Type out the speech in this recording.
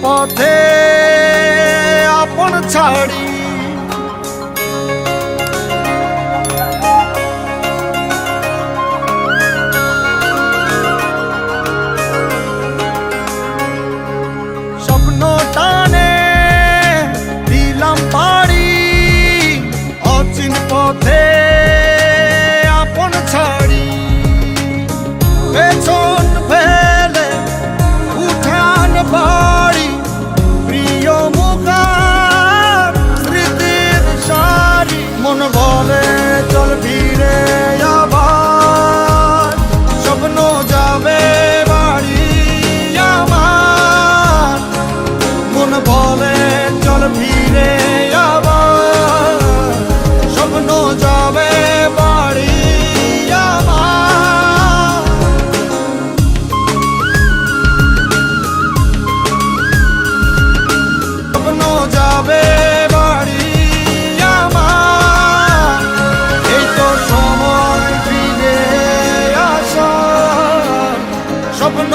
পথে আপন ছাড়ি স্বপ্ন টানে দিলাম পাড়ি অচিন পথে আপন ছাড়ি পেছন ফেলে উঠান বাড়ি প্রিয় মুখার স্মৃতির সারি মন বলে চল ফিরে আবার স্বপ্ন যাবে বাড়ি আমার মন বলে চল ফিরে আবার স্বপ্ন যাবে বাড়ি আমার স্বপ্ন যাবে বাড়ি আমার এই তো সময় ফিরে আসার স্বপ্ন